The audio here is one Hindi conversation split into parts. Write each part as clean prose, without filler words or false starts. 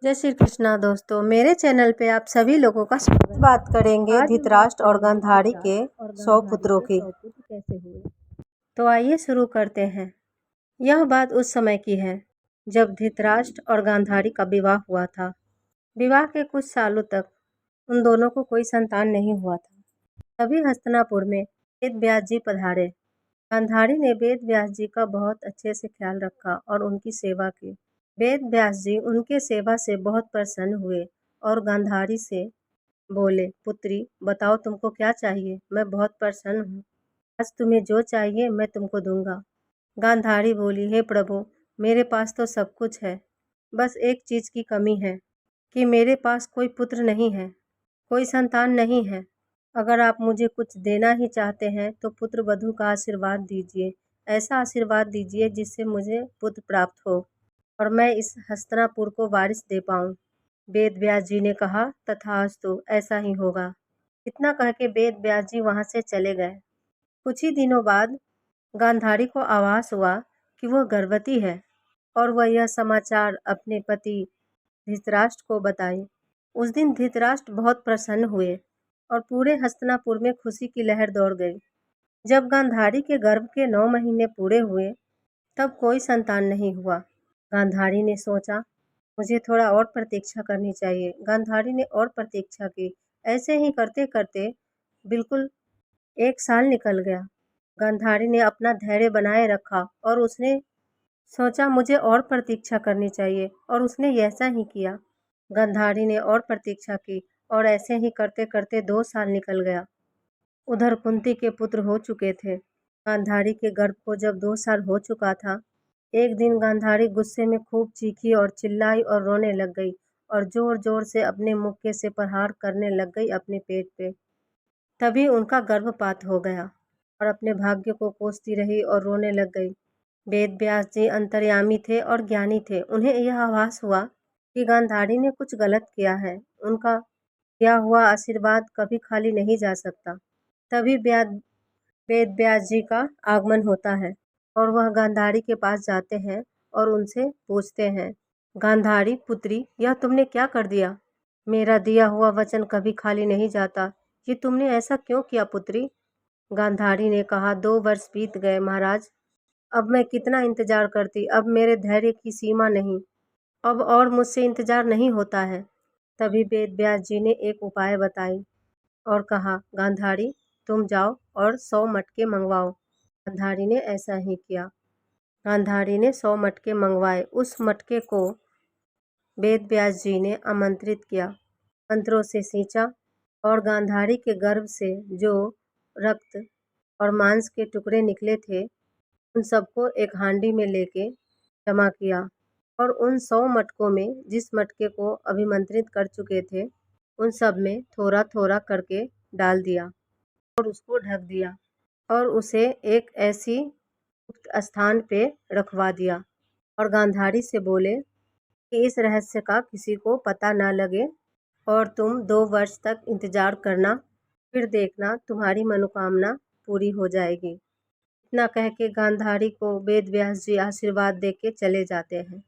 जय श्री कृष्णा दोस्तों, मेरे चैनल पे आप सभी लोगों का स्वागत। बात करेंगे धृतराष्ट्र और गांधारी के 100 पुत्रों की। कैसे हुए, तो आइए शुरू करते हैं। यह बात उस समय की है जब धृतराष्ट्र और गांधारी का विवाह हुआ था। विवाह के कुछ सालों तक उन दोनों को कोई संतान नहीं हुआ था। तभी हस्तिनापुर में वेद व्यास जी पधारे। गांधारी ने वेद व्यास जी का बहुत अच्छे से ख्याल रखा और उनकी सेवा की। वेद व्यास जी उनके सेवा से बहुत प्रसन्न हुए और गांधारी से बोले, पुत्री बताओ तुमको क्या चाहिए, मैं बहुत प्रसन्न हूँ। आज तुम्हें जो चाहिए मैं तुमको दूंगा। गांधारी बोली, हे प्रभु, मेरे पास तो सब कुछ है, बस एक चीज़ की कमी है कि मेरे पास कोई पुत्र नहीं है, कोई संतान नहीं है। अगर आप मुझे कुछ देना ही चाहते हैं तो पुत्र वधू का आशीर्वाद दीजिए, ऐसा आशीर्वाद दीजिए जिससे मुझे पुत्र प्राप्त हो और मैं इस हस्तिनापुर को वारिस दे पाऊँ। वेद व्यास जी ने कहा, तथास्तु, ऐसा ही होगा। इतना कह के वेद व्यास जी वहाँ से चले गए। कुछ ही दिनों बाद गांधारी को आभास हुआ कि वह गर्भवती है और वह यह समाचार अपने पति धृतराष्ट्र को बताई। उस दिन धृतराष्ट्र बहुत प्रसन्न हुए और पूरे हस्तिनापुर में खुशी की लहर दौड़ गई। जब गांधारी के गर्भ के 9 महीने पूरे हुए तब कोई संतान नहीं हुआ। गांधारी ने सोचा, मुझे थोड़ा और प्रतीक्षा करनी चाहिए। गांधारी ने और प्रतीक्षा की। ऐसे ही करते करते बिल्कुल 1 साल निकल गया। गांधारी ने अपना धैर्य बनाए रखा और उसने सोचा मुझे और प्रतीक्षा करनी चाहिए और उसने ऐसा ही किया। गांधारी ने और प्रतीक्षा की और ऐसे ही करते करते 2 साल निकल गया। उधर कुंती के पुत्र हो चुके थे। गांधारी के गर्भ को जब 2 साल हो चुका था, एक दिन गांधारी गुस्से में खूब चीखी और चिल्लाई और रोने लग गई और जोर जोर से अपने मुक्के से प्रहार करने लग गई अपने पेट पे। तभी उनका गर्भपात हो गया और अपने भाग्य को कोसती रही और रोने लग गई। वेद व्यास जी अंतर्यामी थे और ज्ञानी थे। उन्हें यह आभास हुआ कि गांधारी ने कुछ गलत किया है। उनका दिया हुआ आशीर्वाद कभी खाली नहीं जा सकता। तभी वेद व्यास जी का आगमन होता है और वह गांधारी के पास जाते हैं और उनसे पूछते हैं, गांधारी पुत्री, यह तुमने क्या कर दिया? मेरा दिया हुआ वचन कभी खाली नहीं जाता, ये तुमने ऐसा क्यों किया पुत्री? गांधारी ने कहा, 2 वर्ष बीत गए महाराज, अब मैं कितना इंतजार करती, अब मेरे धैर्य की सीमा नहीं, अब और मुझसे इंतजार नहीं होता है। तभी वेद व्यास जी ने एक उपाय बताई और कहा, गांधारी तुम जाओ और 100 मटके मंगवाओ। गांधारी ने ऐसा ही किया। गांधारी ने 100 मटके मंगवाए। उस मटके को वेद व्यास जी ने आमंत्रित किया, मंत्रों से सींचा और गांधारी के गर्भ से जो रक्त और मांस के टुकड़े निकले थे उन सबको एक हांडी में लेके जमा किया और उन 100 मटकों में जिस मटके को अभिमंत्रित कर चुके थे उन सब में थोड़ा थोड़ा करके डाल दिया और उसको ढक दिया और उसे एक ऐसी गुप्त स्थान पे रखवा दिया और गांधारी से बोले कि इस रहस्य का किसी को पता ना लगे और तुम 2 वर्ष तक इंतजार करना, फिर देखना तुम्हारी मनोकामना पूरी हो जाएगी। इतना कह के गांधारी को वेद व्यास जी आशीर्वाद दे के चले जाते हैं।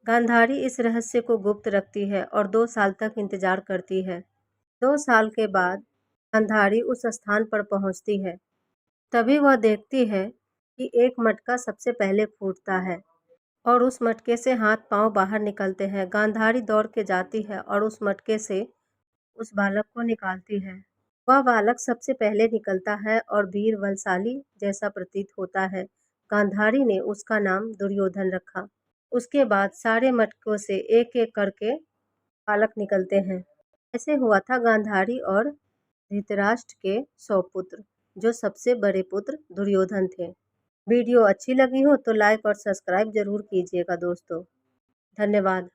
गांधारी इस रहस्य को गुप्त रखती है और 2 साल तक इंतजार करती है। 2 साल के बाद गांधारी उस स्थान पर पहुंचती है। तभी वह देखती है कि एक मटका सबसे पहले फूटता है और उस मटके से हाथ पांव बाहर निकलते हैं। गांधारी दौड़ के जाती है और उस मटके से उस बालक को निकालती है। वह बालक सबसे पहले निकलता है और वीर बलशाली जैसा प्रतीत होता है। गांधारी ने उसका नाम दुर्योधन रखा। उसके बाद सारे मटकों से एक एक करके बालक निकलते हैं। ऐसे हुआ था गांधारी और धृतराष्ट्र के 100 पुत्र, जो सबसे बड़े पुत्र दुर्योधन थे। वीडियो अच्छी लगी हो तो लाइक और सब्सक्राइब जरूर कीजिएगा दोस्तों। धन्यवाद।